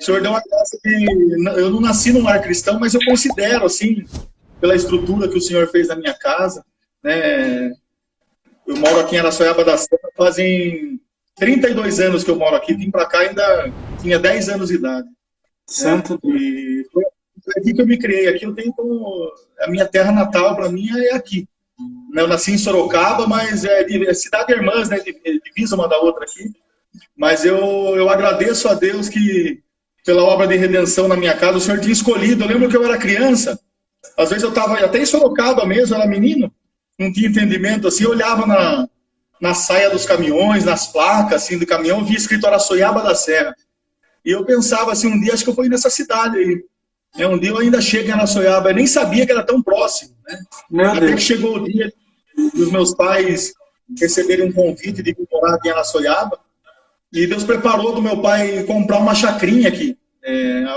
O Senhor deu uma graça de... Eu não nasci num lar cristão, mas eu considero, assim, pela estrutura que o Senhor fez na minha casa, né? Eu moro aqui em Araçoiaba da Serra, fazem 32 anos que eu moro aqui. Vim para cá ainda tinha 10 anos de idade. Santo Deus. E foi aqui que eu me criei. Aqui eu tenho como... A minha terra natal, para mim, é aqui. Eu nasci em Sorocaba, mas é cidade irmãs, né? Divisa uma da outra aqui. Mas eu agradeço a Deus que, pela obra de redenção na minha casa, o Senhor tinha escolhido. Eu lembro que eu era criança. Às vezes eu estava até em Sorocaba mesmo, era menino. Não tinha entendimento, assim, eu olhava na saia dos caminhões, nas placas, assim, do caminhão, via escrito Araçoiaba da Serra. E eu pensava, assim, um dia acho que eu vou ir nessa cidade aí. Um dia eu ainda chego em Araçoiaba, eu nem sabia que era tão próximo, né? Até que chegou o dia dos meus pais receberem um convite de vir morar aqui em Araçoiaba, e Deus preparou do meu pai comprar uma chacrinha aqui,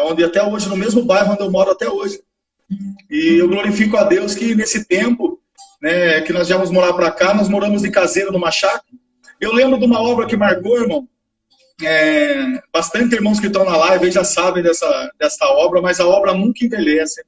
onde até hoje, no mesmo bairro onde eu moro até hoje. E eu glorifico a Deus que nesse tempo, né, que nós viemos morar para cá, nós moramos de caseiro numa chácara. Eu lembro de uma obra que marcou, irmão, bastante irmãos que estão na live já sabem dessa obra, mas a obra nunca envelhece.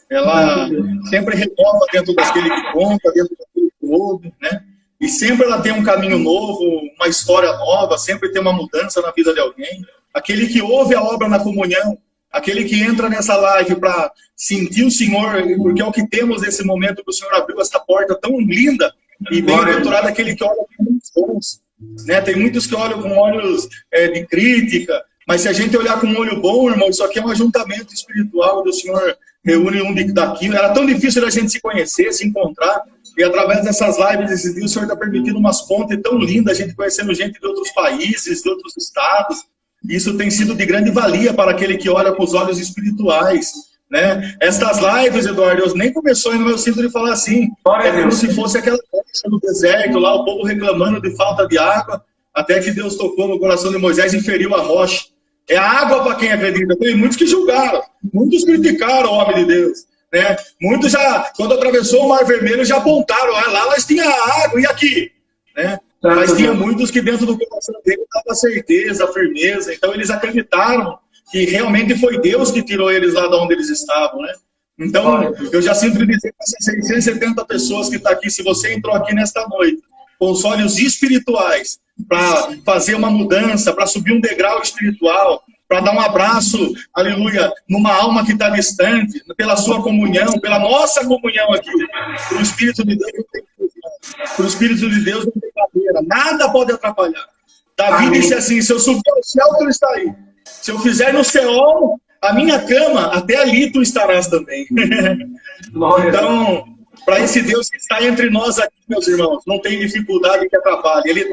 Ela sempre renova dentro daquele que conta, dentro daquele que ouve, né? E sempre ela tem um caminho novo, uma história nova, sempre tem uma mudança na vida de alguém. Aquele que ouve a obra na comunhão, aquele que entra nessa live para sentir o Senhor, porque é o que temos nesse momento que o Senhor abriu essa porta tão linda, e bem-aventurado aquele que olha com muitos olhos, né? Tem muitos que olham com olhos de crítica, mas se a gente olhar com um olho bom, irmão, isso aqui é um ajuntamento espiritual onde o Senhor reúne um daquilo. Era tão difícil a gente se conhecer, se encontrar, e através dessas lives desse dia, o Senhor está permitindo umas pontes tão lindas, a gente conhecendo gente de outros países, de outros estados. Isso tem sido de grande valia para aquele que olha com os olhos espirituais, né? Estas lives, Eduardo, Deus nem começou ainda, mas eu sinto de falar assim, é como se fosse aquela festa no deserto, lá o povo reclamando de falta de água, até que Deus tocou no coração de Moisés e feriu a rocha. É a água para quem acredita. Tem muitos que julgaram, muitos criticaram o homem de Deus, né? Muitos já, quando atravessou o Mar Vermelho, já apontaram, lá nós tinha água, e aqui? Né? Mas tinha muitos que dentro do coração dele estava a certeza, a firmeza. Então eles acreditaram que realmente foi Deus que tirou eles lá de onde eles estavam, né? Então, eu já sinto dizer para essas 670 pessoas que estão aqui, se você entrou aqui nesta noite com os olhos espirituais, para fazer uma mudança, para subir um degrau espiritual, para dar um abraço, aleluia, numa alma que está distante, pela sua comunhão, pela nossa comunhão aqui, para o Espírito de Deus não tem para o Espírito de Deus não tem barreira, nada pode atrapalhar. Davi disse assim, se eu subir ao céu, tu está aí. Se eu fizer no céu, a minha cama, até ali tu estarás também. Então, para esse Deus que está entre nós aqui, meus irmãos, não tem dificuldade que atrapalhe. Ele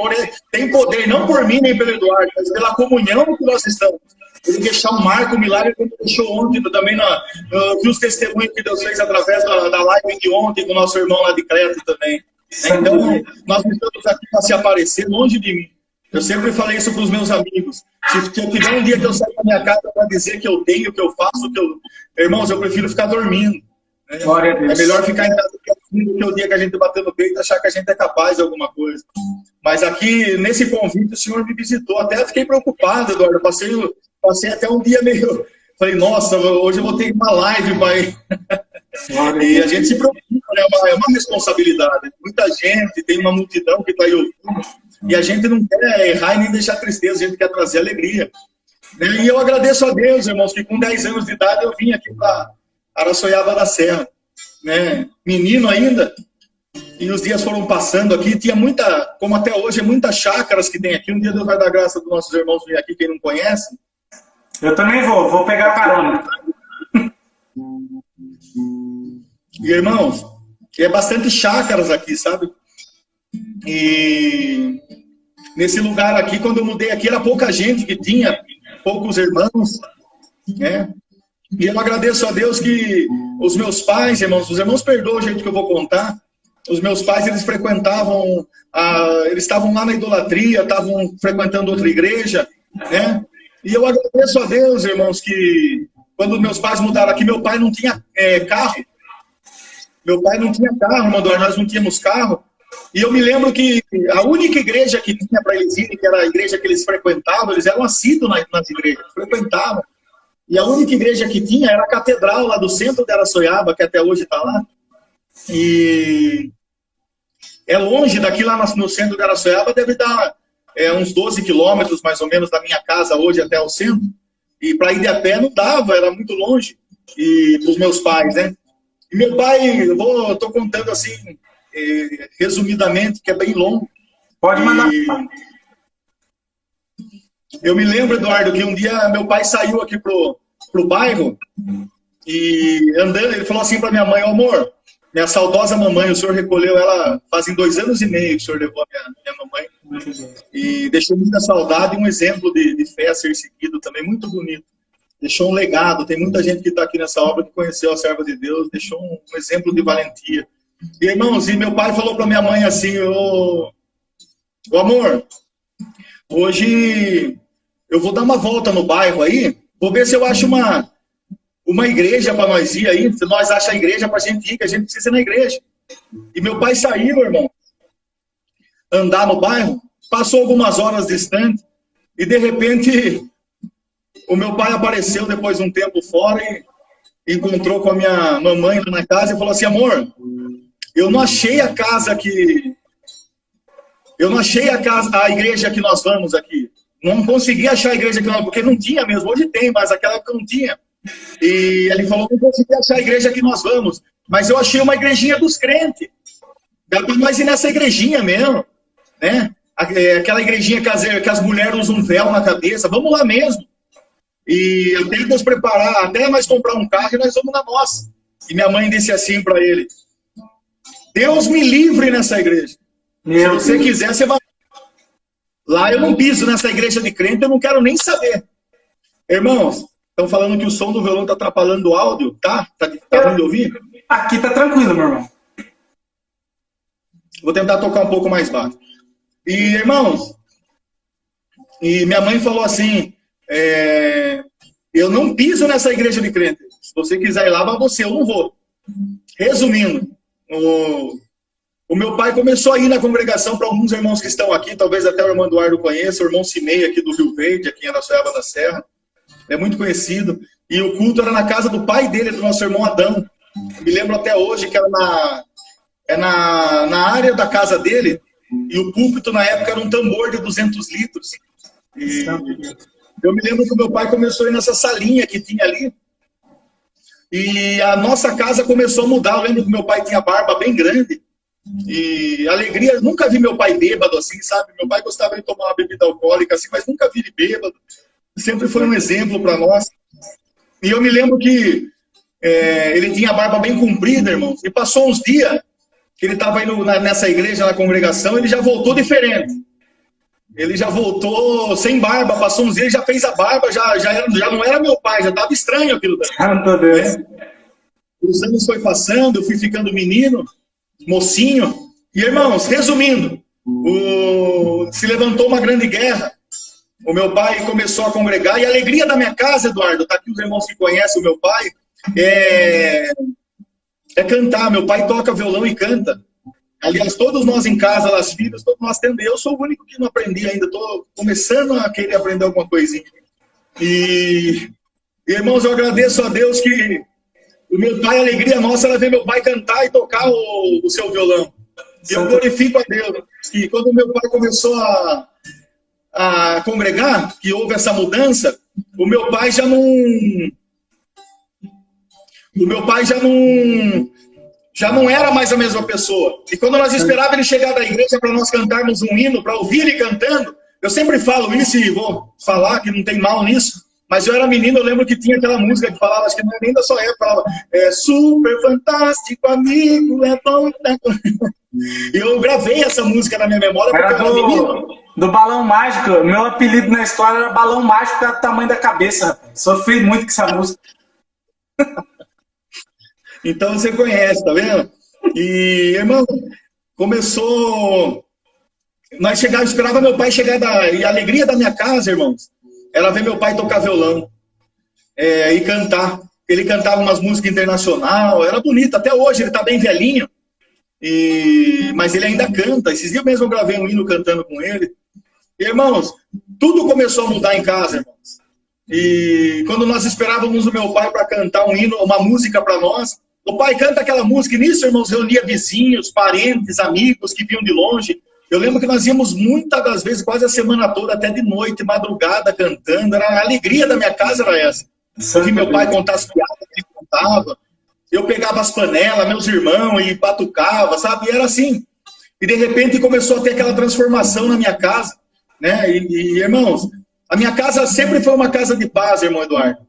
tem poder, não por mim nem pelo Eduardo, mas pela comunhão que nós estamos. Ele deixar um marco, um milagre, como deixou ontem também, vi os testemunhos que Deus fez através da live de ontem com o nosso irmão lá de Creta também. Então, nós não estamos aqui para se aparecer longe de mim. Eu sempre falei isso para os meus amigos. Se eu tiver um dia que eu sair da minha casa para dizer que eu tenho, que eu faço, irmãos, eu prefiro ficar dormindo. Né? É melhor ficar em casa do que o dia que a gente bater no peito e achar que a gente é capaz de alguma coisa. Mas aqui, nesse convite, o Senhor me visitou. Até fiquei preocupado, Eduardo. Passei até um dia meio... Falei, nossa, hoje eu vou ter uma live, pai. E a gente se preocupa, né? É uma responsabilidade. Muita gente, tem uma multidão que está aí ouvindo. E a gente não quer errar e nem deixar tristeza, a gente quer trazer alegria. E eu agradeço a Deus, irmãos, que com 10 anos de idade eu vim aqui para Araçoiaba da Serra. Né? Menino ainda, e os dias foram passando aqui, tinha muita, como até hoje, muitas chácaras que tem aqui. Um dia Deus vai dar graça dos nossos irmãos vir aqui, quem não conhece. Eu também vou pegar carona. E, irmãos, é bastante chácaras aqui, sabe? E nesse lugar aqui, quando eu mudei aqui, era pouca gente que tinha, poucos irmãos, né? E eu agradeço a Deus que os meus pais, irmãos, os irmãos perdoam o jeito que eu vou contar. Os meus pais, eles frequentavam, eles estavam lá na idolatria, estavam frequentando outra igreja, né? E eu agradeço a Deus, irmãos, que quando meus pais mudaram aqui, meu pai não tinha carro. Meu pai não tinha carro, nós não tínhamos carro. E eu me lembro que a única igreja que tinha para eles irem, que era a igreja que eles frequentavam, eles eram assíduos nas igrejas, frequentavam. E a única igreja que tinha era a catedral lá do centro de Araçoiaba, que até hoje está lá. E é longe daqui, lá no centro de Araçoiaba, deve dar uns 12 quilômetros, mais ou menos, da minha casa hoje até o centro. E para ir de a pé não dava, era muito longe. E para os meus pais, né? E meu pai, estou contando assim, resumidamente, que é bem longo. Pode mandar. Eu me lembro, Eduardo, que um dia meu pai saiu aqui pro bairro e andando, ele falou assim para minha mãe: amor, minha saudosa mamãe, o senhor recolheu ela fazem 2 anos e meio que o senhor levou a minha mamãe. E deixou muita saudade e um exemplo de fé a ser seguido também, muito bonito. Deixou um legado, tem muita gente que está aqui nessa obra que conheceu a serva de Deus, deixou um exemplo de valentia. E, irmãos, e meu pai falou para minha mãe assim: ô amor, hoje eu vou dar uma volta no bairro aí, vou ver se eu acho uma igreja para nós ir aí, se nós achamos a igreja para a gente ir, que a gente precisa ir na igreja. E meu pai saiu, irmão, andar no bairro, passou algumas horas distante, e de repente o meu pai apareceu depois de um tempo fora e encontrou com a minha mamãe lá na casa e falou assim: amor, eu não achei a casa que... Eu não achei a igreja que nós vamos aqui. Não consegui achar a igreja que nós... Porque não tinha mesmo. Hoje tem, mas naquela época não tinha. E ele falou: não consegui achar a igreja que nós vamos. Mas eu achei uma igrejinha dos crentes. Dá para nós ir nessa igrejinha mesmo. Né? Aquela igrejinha que as mulheres usam um véu na cabeça. Vamos lá mesmo. E até nos preparar, até nós comprar um carro e nós vamos na nossa. E minha mãe disse assim para ele: Deus me livre nessa igreja. Se você quiser, você vai. Lá eu não piso nessa igreja de crente, eu não quero nem saber. Irmãos, estão falando que o som do violão está atrapalhando o áudio, tá? Tá ruim de ouvir? Aqui tá tranquilo, meu irmão. Vou tentar tocar um pouco mais baixo. E, irmãos, e minha mãe falou assim: eu não piso nessa igreja de crente. Se você quiser ir lá, vai você, eu não vou. Resumindo, o meu pai começou a ir na congregação para alguns irmãos que estão aqui, talvez até o irmão Eduardo conheça, o irmão Cimei aqui do Rio Verde, aqui em Araçoiaba da Serra. É muito conhecido. E o culto era na casa do pai dele, do nosso irmão Adão. Me lembro até hoje que era na área da casa dele, e o púlpito na época era um tambor de 200 litros. E eu me lembro que o meu pai começou a ir nessa salinha que tinha ali, e a nossa casa começou a mudar. Eu lembro que meu pai tinha barba bem grande, e alegria, nunca vi meu pai bêbado assim, sabe? Meu pai gostava de tomar uma bebida alcoólica assim, mas nunca vi ele bêbado. Sempre foi um exemplo para nós. E eu me lembro que ele tinha a barba bem comprida, irmãos, e passou uns dias que ele estava indo nessa igreja, na congregação, ele já voltou diferente. Ele já voltou sem barba, passou uns dias, já fez a barba, já não era meu pai, já estava estranho aquilo. Santo Deus. Os anos foi passando, eu fui ficando menino, mocinho. E, irmãos, resumindo, se levantou uma grande guerra. O meu pai começou a congregar, e a alegria da minha casa, Eduardo, tá aqui os irmãos que conhecem o meu pai, é cantar. Meu pai toca violão e canta. Aliás, todos nós em casa, as filhas, todos nós temos. Eu sou o único que não aprendi ainda, estou começando a querer aprender alguma coisinha. E, irmãos, eu agradeço a Deus que o meu pai, a alegria nossa, era ver meu pai cantar e tocar o seu violão. E eu glorifico a Deus que quando meu pai começou a congregar, que houve essa mudança, o meu pai já não era mais a mesma pessoa. E quando nós esperávamos ele chegar da igreja para nós cantarmos um hino, para ouvir ele cantando, eu sempre falo isso e vou falar que não tem mal nisso, mas eu era menino, eu lembro que tinha aquela música que falava, acho que não é nem da sua época, falava: é super fantástico, amigo, é bom. E eu gravei essa música na minha memória porque eu era menino. Do balão mágico, meu apelido na história era balão mágico do tamanho da cabeça, rapaz. Sofri muito com essa música. Então você conhece, tá vendo? E, irmão, começou... Nós esperava meu pai chegar E a alegria da minha casa, irmãos, era ver meu pai tocar violão e cantar. Ele cantava umas músicas internacionais, era bonito. Até hoje, ele tá bem velhinho, mas ele ainda canta. Esses dias mesmo eu gravei um hino cantando com ele. E, irmãos, tudo começou a mudar em casa, irmãos. E quando nós esperávamos o meu pai para cantar um hino, uma música para nós, o pai canta aquela música, e nisso, irmãos, reunia vizinhos, parentes, amigos que vinham de longe. Eu lembro que nós íamos muitas das vezes, quase a semana toda, até de noite, madrugada, cantando. Era a alegria da minha casa, era essa. Ouvir meu pai contar as piadas que ele contava. Eu pegava as panelas, meus irmãos, e batucava, sabe? E era assim. E de repente começou a ter aquela transformação na minha casa, né? E irmãos, a minha casa sempre foi uma casa de paz, irmão Eduardo.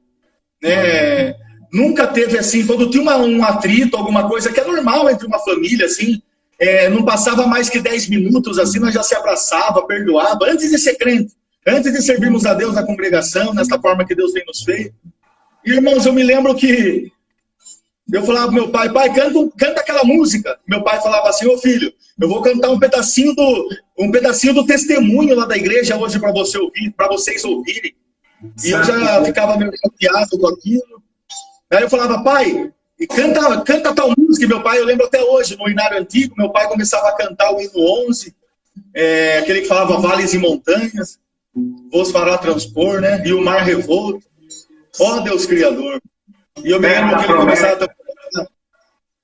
Né? Nunca teve assim, quando tinha um atrito, alguma coisa que é normal entre uma família, assim, não passava mais que 10 minutos, assim, nós já se abraçava, perdoava, antes de ser crente, antes de servirmos a Deus na congregação, nesta forma que Deus tem nos feito. E, irmãos, eu me lembro que eu falava pro meu pai, canta aquela música. Meu pai falava assim, ô filho, eu vou cantar um pedacinho do testemunho lá da igreja hoje para você ouvir, para vocês ouvirem. E eu já ficava meio chateado com aquilo. Aí eu falava, pai, e canta tal música. E meu pai, eu lembro até hoje, no hinário antigo, meu pai começava a cantar o hino 11, aquele que falava vales e montanhas, vos fará transpor, né? E o mar revolto. Ó Deus Criador. E eu me lembro que ele começava a cantar.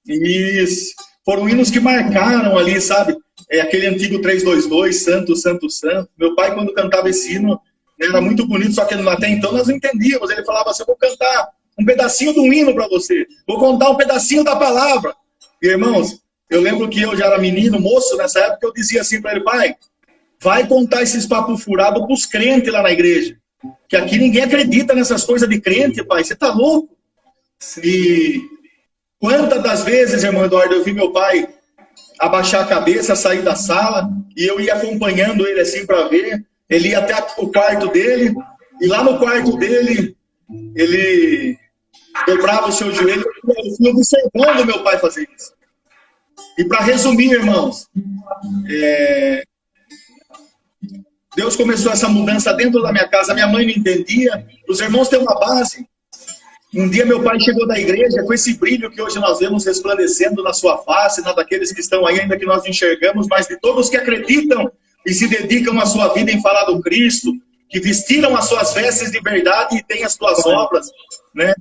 Isso. Foram hinos que marcaram ali, sabe? Aquele antigo 322, Santo, Santo, Santo. Meu pai, quando cantava esse hino, era muito bonito, só que até então nós não entendíamos. Ele falava assim, eu vou cantar um pedacinho do hino para você. Vou contar um pedacinho da palavra. E, irmãos, eu lembro que eu já era menino, moço, nessa época, eu dizia assim para ele, pai, vai contar esses papos furados para os crentes lá na igreja. Que aqui ninguém acredita nessas coisas de crente, pai. Você tá louco? E quantas das vezes, irmão Eduardo, eu vi meu pai abaixar a cabeça, sair da sala, e eu ia acompanhando ele assim para ver. Ele ia até o quarto dele, e lá no quarto dele, ele dobrava o seu joelho, e eu fui observando meu pai fazer isso. E para resumir, irmãos, Deus começou essa mudança dentro da minha casa. Minha mãe não entendia. Os irmãos têm uma base. Um dia meu pai chegou da igreja com esse brilho que hoje nós vemos resplandecendo na sua face, na daqueles que estão aí, ainda que nós enxergamos, mas de todos que acreditam e se dedicam a sua vida em falar do Cristo, que vestiram as suas vestes de verdade e têm as tuas obras, né?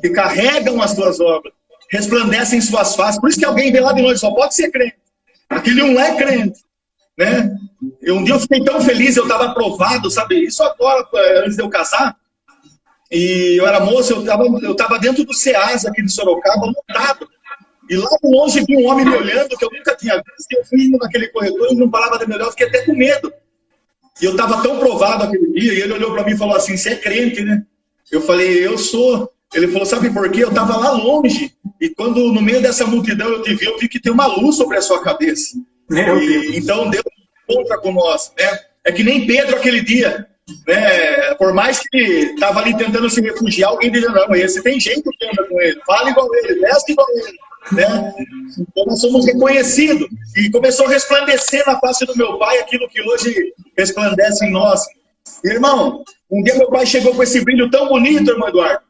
Que carregam as tuas obras, resplandecem suas faces. Por isso que alguém vê lá de longe, só pode ser crente. Aquele não é crente. Né? Um dia eu fiquei tão feliz, eu estava aprovado, sabe? Isso agora, antes de eu casar, e eu era moço, eu estava dentro do SEASA aqui de Sorocaba, lotado. E lá longe vi um homem me olhando, que eu nunca tinha visto. Eu fui indo naquele corredor e não parava de me olhar, eu fiquei até com medo. E eu estava tão provado aquele dia, e ele olhou para mim e falou assim, você é crente, né? Eu falei, eu sou. Ele falou, sabe por quê? Eu estava lá longe, e quando no meio dessa multidão eu te vi, eu vi que tem uma luz sobre a sua cabeça. Então Deus encontra com nós, né? É que nem Pedro aquele dia, né? Por mais que estava ali tentando se refugiar, alguém dizia, não, esse tem jeito que anda com ele, fala igual ele, veste igual ele, né? Então nós somos reconhecidos, e começou a resplandecer na face do meu pai aquilo que hoje resplandece em nós. Irmão, um dia meu pai chegou com esse brilho tão bonito, irmão Eduardo,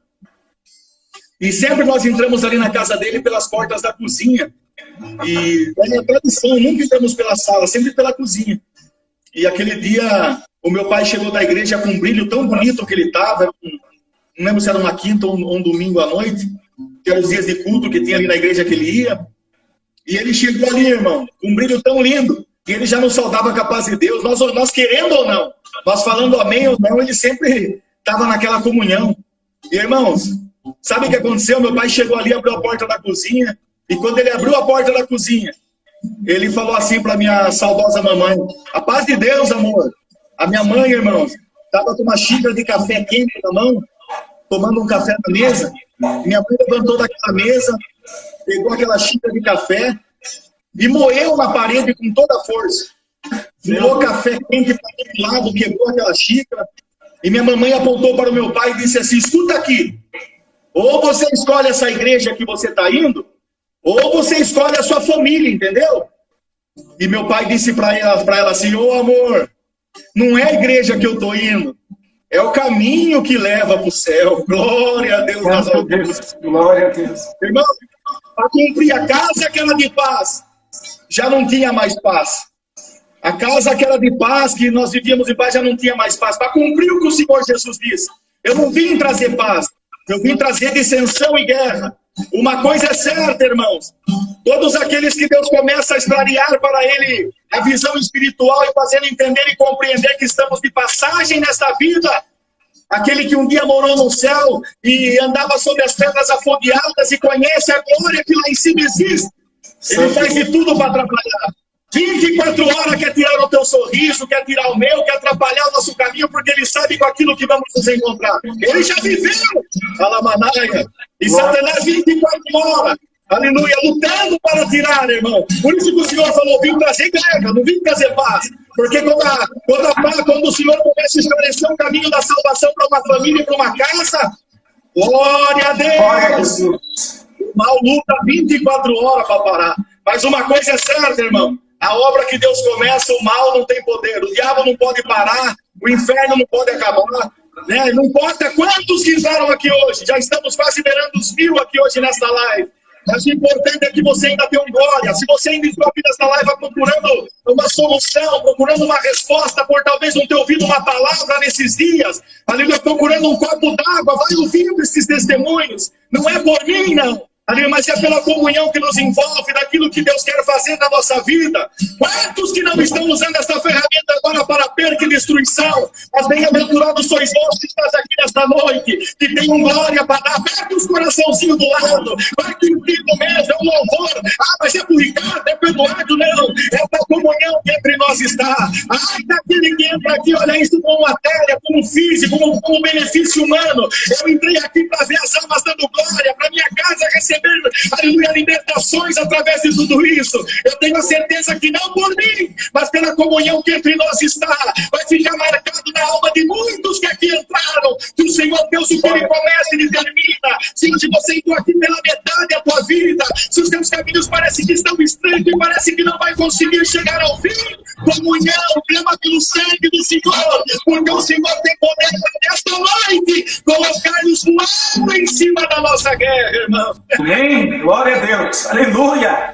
e sempre nós entramos ali na casa dele pelas portas da cozinha. E é a tradição, nunca entramos pela sala, sempre pela cozinha. E aquele dia, o meu pai chegou da igreja com um brilho tão bonito que ele estava, não lembro se era uma quinta ou um domingo à noite, que eram os dias de culto que tinha ali na igreja que ele ia. E ele chegou ali, irmão, com um brilho tão lindo, e ele já nos saudava com a paz de Deus, nós querendo ou não, nós falando amém ou não, ele sempre estava naquela comunhão. E irmãos, sabe o que aconteceu? Meu pai chegou ali, abriu a porta da cozinha, e quando ele abriu a porta da cozinha, ele falou assim para minha saudosa mamãe, a paz de Deus, amor. A minha mãe, irmãos, estava com uma xícara de café quente na mão, tomando um café na mesa. Minha mãe levantou daquela mesa, pegou aquela xícara de café e moeu na parede com toda a força. Virou café quente para aquele lado, quebrou aquela xícara. E minha mamãe apontou para o meu pai e disse assim, escuta aqui, ou você escolhe essa igreja que você está indo, ou você escolhe a sua família, entendeu? E meu pai disse para ela assim, ô amor, não é a igreja que eu estou indo, é o caminho que leva para o céu. Glória a Deus nas alturas. Glória a Deus. Irmão, para cumprir a casa aquela de paz, já não tinha mais paz. A casa aquela de paz, que nós vivíamos em paz, já não tinha mais paz. Para cumprir o que o Senhor Jesus disse, Eu não vim trazer paz, eu vim trazer dissensão e guerra. Uma coisa é certa, irmãos. Todos aqueles que Deus começa a esclarecer para ele a visão espiritual e fazendo entender e compreender que estamos de passagem nesta vida, aquele que um dia morou no céu e andava sobre as pedras afogueadas e conhece a glória que lá em cima existe, ele faz de tudo para atrapalhar. 24 horas quer tirar o teu sorriso, quer tirar o meu, quer atrapalhar o nosso caminho, porque ele sabe com aquilo que vamos nos encontrar. Ele já viveu, Alamanaia. E Satanás 24 horas, aleluia, lutando para tirar, irmão. Por isso que o Senhor falou, vim trazer guerra, não vim trazer paz. Porque quando o Senhor começa a esclarecer o caminho da salvação para uma família, para uma casa, glória a Deus. O mal luta 24 horas para parar. Mas uma coisa é certa, irmão. A obra que Deus começa, o mal não tem poder. O diabo não pode parar, o inferno não pode acabar. Né? Não importa quantos que entraram aqui hoje. Já estamos quase beirando os 1000 aqui hoje nesta live. Mas o importante é que você ainda tem um glória. Se você ainda entrou aqui nesta live procurando uma solução, procurando uma resposta, por talvez não ter ouvido uma palavra nesses dias, aleluia, procurando um copo d'água, vai ouvindo esses testemunhos. Não é por mim, não. Mas é pela comunhão que nos envolve, daquilo que Deus quer fazer na nossa vida. Quantos que não estão usando essa ferramenta agora para perca e destruição? Mas bem-aventurados sois vós que estás aqui nesta noite, que tem um glória para dar. Aperta os coraçãozinhos do lado, vai cumprindo mesmo, é um louvor. Ah, mas é pro Ricardo, é pro Eduardo, não. É a comunhão que entre nós está. Ai, daquele que entra aqui, olha isso como matéria, como físico, como benefício humano. Eu entrei aqui para ver as almas dando glória, para minha casa receber, aleluia, libertações através de tudo isso. Eu tenho a certeza que não por mim, mas pela comunhão que entre nós está, vai ficar marcado na alma de muitos que aqui entraram, que o Senhor Deus, o que Ele começa, Ele termina. Se você entrou aqui pela metade da tua vida, se os teus caminhos parecem que estão estreitos e parece que não vai conseguir chegar ao fim, comunhão, clama pelo sangue do Senhor, porque o Senhor tem poder para nesta noite colocar-nos voando em cima da nossa guerra, irmão. Amém, glória a Deus, aleluia.